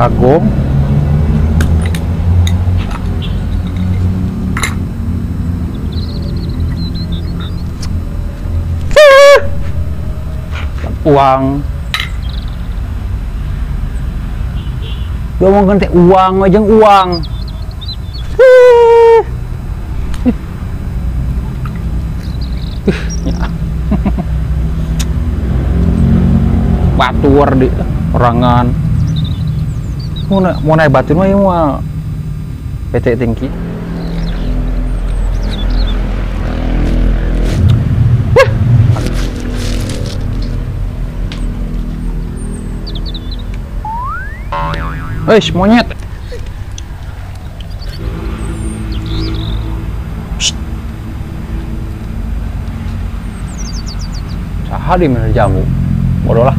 Agung. Uang. Dia mau ganti uang aja uang. Batur di orangan. Mau naik batu mah ya mau PT tinggi. Monyet. Psst. Saha di mana jamu? Bodoh lah.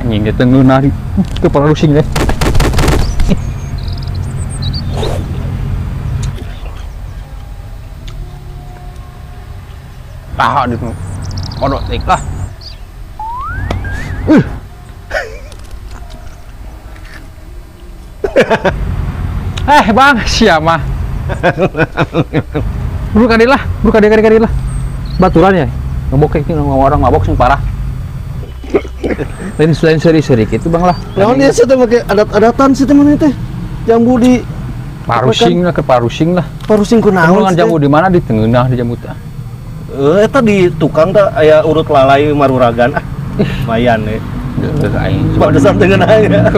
Anjing dia tengah nari. Itu para rusing deh. Tahan itu. Bodoh tik lah. Bang, siapa? Buka dia lah. Baturan ya? Ngabok ini orang mabok sing parah. Lain seri-seri gitu bang lah. Lawan dia sih pakai adat-adatan sih teman teh. Jambu di parusing lah ke parusing lah. Parusing kunaon? Kan jambu di mana di tengah di jambu teh. Eta di tukang teh aya urut lalai maruragan. Lumayan nih. Pantesan dengan aja.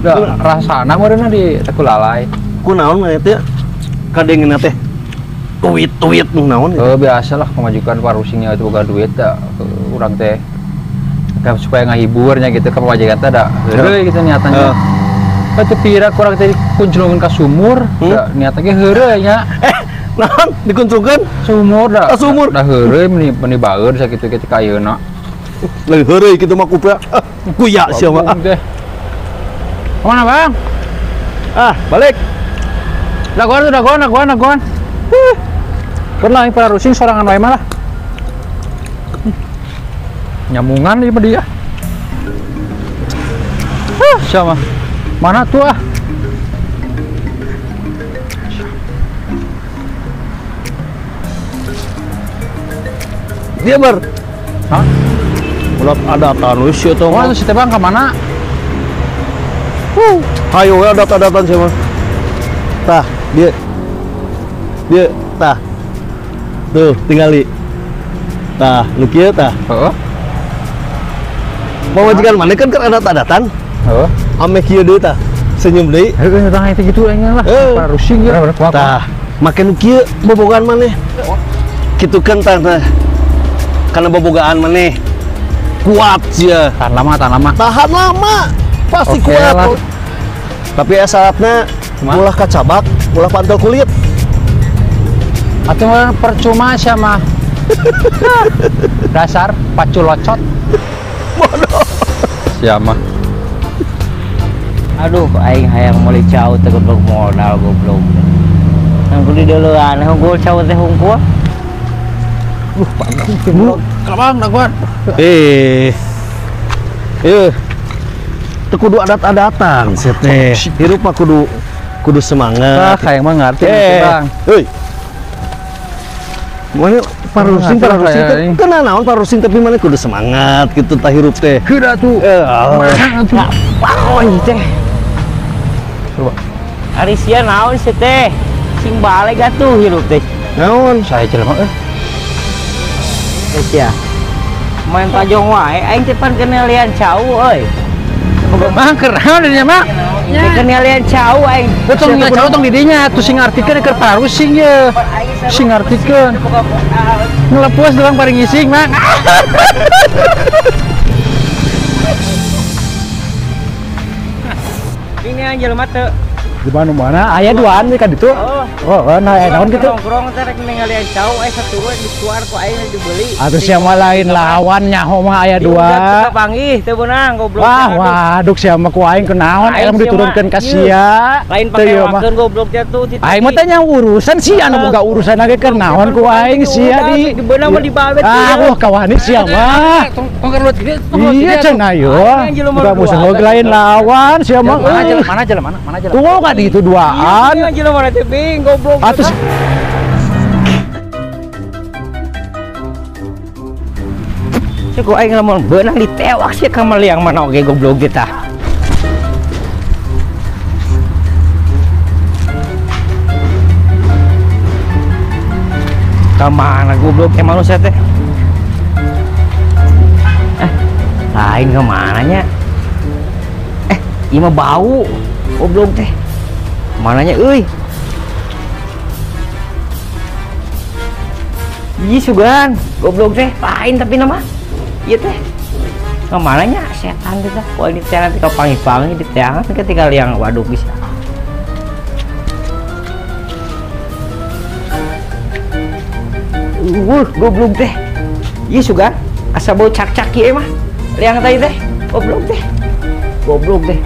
Da rasana meureunna di teu lalai. Kunaon mah teh? Kadengna teh. Tuit naon? Biasalah pemajukan parusingnya itu boga duit da urang teh. Supaya ngahiburnya gitu ke pemajikan teh da. Heureuy gitu niatannya. Teu pira kurang teh kunclungan ka sumur, da niatna ge heureuy nya. Naon dikuncungkeun? Sumur da. Sumur. Da heureuy meni baeur sakitu-kitu ka ayeuna. Lagi heureuy kitu mah kupra. Kuya sia mah. Kemana bang? Balik. Dagoan. Pernah para rusing sorangan wae malah. Nyamungan ieu dia. Siapa? Mana tuh ah? Dia ber. Hah? Ulah ada tanus ya tuh. Oh, si Bang ke mana? Hayo ya adat-adatan sih mah. Tah, dia. Tah. Tuh, tinggali. Tah, nu kieu tah. Heeh. Pamajikan mana kan adat-adatan. Heeh. Ame kieu deui tah. Senyum deui. Heuh, tah itu gitu nya lah. Para rusing ya. Tah, make nu kieu bobogan maneh. Kitu kan tah. Karena bobogaan maneh kuat sia. Tahan lama. Pasti Oke kuat. lah. Tapi syaratnya ulah kacabak, ulah pantel kulit. Atuh mah percuma sia mah. Dasar pacu locot. Bodoh. Sia mah. Aduh, aing hayang meuli cau teh goblok modal goblok. Nang kudu deulean hungkul cau teh hungkul. Kelabang daguan. Teu kudu adat-adatan sih teh. Hirup mah kudu semangat. Kayak mah ngarti Bang. Heuy. Mana parusing teh kenal naon parusing tapi mana kudu semangat gitu tah hirup teh. Kuda tuh. Paon teh. Coba. Ari sia naon sih teh? Sing balik atuh hirup teh. Naon? Saya jelema Sia. Main pajong wae aing teh pan kenal lian cau euy. Mah kernaon dinya mah? Teh kenal lian cau aing. Tong nya cau tong di dinya atuh sing artikeun keur parusing ye. Sing artikeun. Ngelepuas doang paling ngising mah. Ini yang jelema teu Di mana aya duaan kan itu. Nah naon gitu. Nongkrong teh rek ningali cau satu di keluar ku aing dibeli. Atuh sia mah lain lawan nyaho mah aya dua. Panggih teu beunang goblok. Wah, waduh sia mah ku aing kunaon elem diturunkeun ka sia. Lain pakewakeun goblok teh tuh. Aing mah teh nya urusan sia anu boga urusan lagi keur naon ku aing sia di beunang mah dibabet. Wah kawani sia mah. Iya cenah ayo. Buka musuh lain lawan sia mah. Mana jalan? Tuh kan itu duaan. Anjir mana teh bing goblok. Atus Cek aing lamun beunang ditewak sih ka maliang mana oge goblok kita. Ka mana goblok teh manusia teh? Lain ke mananya? Ieu mah bau goblok teh. Mananya euy? Ih sugan, goblok teh, lain tapi nama. Ieu teh. Ka mananya setan teh. Wah ini teh nanti ka pangi-pangi di teangan ketika liang waduk bisa. Goblok teh. Ih sugan, asa bau cak-cak ieu mah. Liang tadi teh, goblok teh. Goblok teh.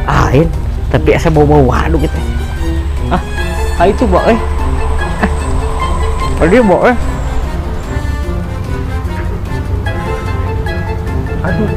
Lain, tapi asa bau-bau waduk gitu. Itu bau Tadi bau aduh